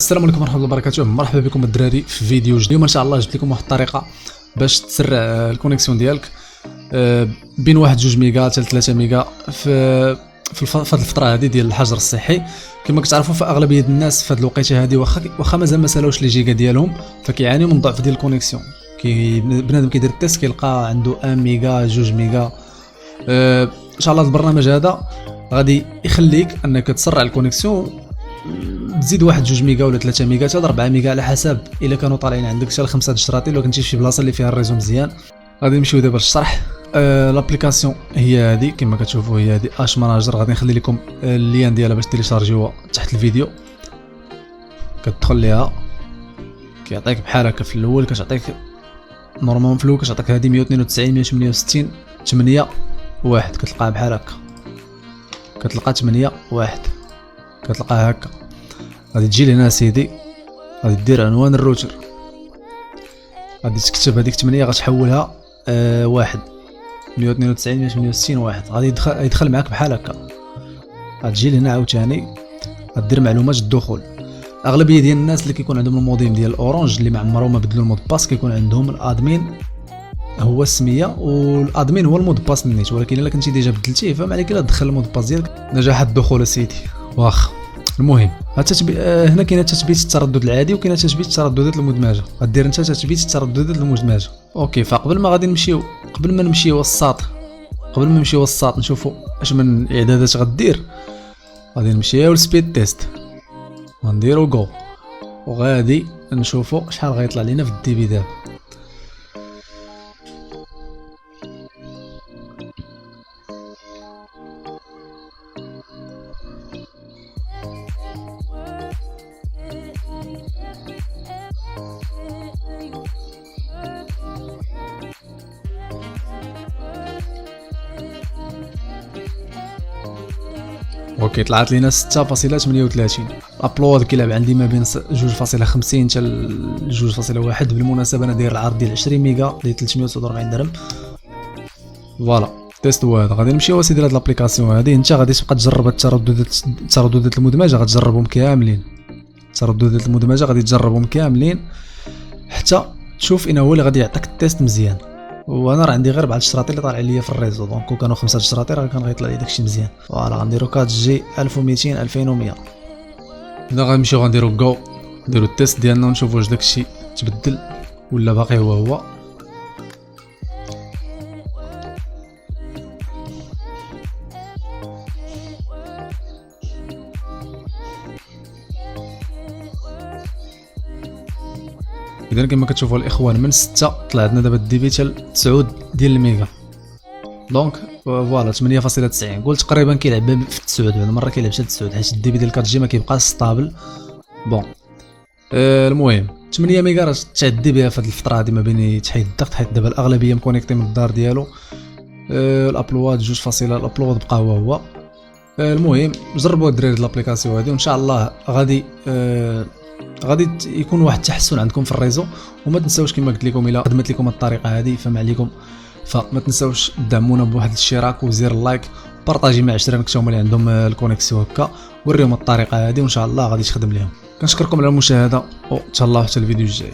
السلام عليكم ورحمه الله وبركاته. مرحبا بكم الدراري في فيديو جديد. اليوم ان شاء الله جبت لكم واحد الطريقه باش تسرع الكونيكسيون ديالك بين 1-2 ميجا حتى 3 ميجا في هذه الفتره هذه ديال الحجر الصحي. كما كتعرفوا فاغلبيه الناس في هذه الوقيته هذه واخا مازال ما سالاوش لي جيجا ديالهم فكيعانيو من ضعف ديال الكونيكسيون. بنادم كيدير التيست كيلقى عنده 1 ميجا 2 ميجا. ان شاء الله البرنامج هذا غادي يخليك انك تسرع الكونيكسيون، تزيد 1-2 ميجا ولا 3 ميجا حتى 4 ميجا على حسب الا كانوا طالعين عندك حتى 5 الشراطي. لو كنتي في شي بلاصه اللي فيها الريزو مزيان غادي نمشيو دابا للشرح. لابليكاسيون هي هذه كما كتشوفوا، هي هذه اش ماناجر. غادي نخلي لكم اللين ديالها باش تيليشارجيوها تحت الفيديو. كتدخل ليها كيعطيك بحال هكا في الاول، كتعطيك نورمالمون في الاول كتعطيك هذه 192 168 8 1، كتلقاها بحال هكا، كتلقى 8 1 كتلقاها هكا. غادي تجي لهنا سيدي، غادي دير عنوان الروتر، غادي تكتب هذيك 8 غتحولها 1 192 168 1. غادي يدخل معاك بحال هكا. غتجي لهنا عاوتاني غدير معلومات الدخول. اغلبيه ديال الناس اللي كيكون عندهم الموديم ديال اورانج اللي ما عمرهم ما بدلوا المود باس كيكون عندهم الادمين هو السميه والادمين هو المود باس نيت، ولكن الا كنتي ديجا بدلتيه فما عليك الا تدخل المود باس ديالك. نجاح الدخول سيدي. واخا المهم هنا كاين تثبيت التردد العادي وكاين تثبيت الترددات المدمجه. غدير انت تثبيت الترددات المدمجه. اوكي، فقبل ما غادي نمشيو قبل ما نمشيو للساط نشوفوا اش من اعدادات غدير. غادي نمشيو للسبيد تيست، غنديرو جو وغادي نشوفوا شحال غيطلع لينا في الدي بي دابا. اوكي، طلعت لينا 6.38. الابلود كيلعب عندي ما بين 2.50 حتى 2.1. بالمناسبه انا داير العرض ديال 20 ميجا ديال 349 درهم. فوالا تيست هو هذا. غادي نمشيو اسيدي لهاد لابليكاسيون هادي. انت غادي تبقى تجرب الترددات المدمجه، غتجربهم كاملين. الترددات المدمجه غادي تجربهم كاملين حتى تشوف ان هو اللي غادي يعطيك التيست مزيان. وانا راه عندي غير بعض الشراطي اللي طالعين ليا في الريزو، دونك كانوا 5 الشراطي راه كان غيطلع لي داكشي مزيان. فوالا غنديرو 4 جي 1200 2100. هنا غنمشيو غنديرو جو، نديرو التيست ديالنا ونشوفوا واش داكشي تبدل ولا باقي هو. اذا كما كتشوفوا الاخوان من 6 طلع عندنا دابا الدي بي حتى 9 ديال الميجا. دونك فوالا 8.90. قلت تقريبا كيلعب في 9، هذه المره كيلعب حتى 9 حيت الدي بي ديال 4 جي ما كيبقاش ستابل. بون المهم 8 ميجا راه تعدي بها في هذه الفتره هذه ما بين تحيد الضغط، حيت دابا الاغلبيه مكونيكتي من الدار ديالو. الابلود 2 الابلود بقى هو. المهم جربوا الدراري هاد لابليكاسيون هذه وان شاء الله غادي يكون واحد التحسن عندكم في الريزو. وما تنساوش كما قلت لكم الا خدمت لكم الطريقه هذه فما عليكم، فما تنساوش تدعمونا بواحد الاشتراك وزير اللايك، بارطاجي مع عشرانك حتى هما اللي عندهم الكونيكسيون هكا، وريهم الطريقه هذه وان شاء الله غادي تخدم لهم. كنشكركم على المشاهده وتهلاو حتى الفيديو الجاي.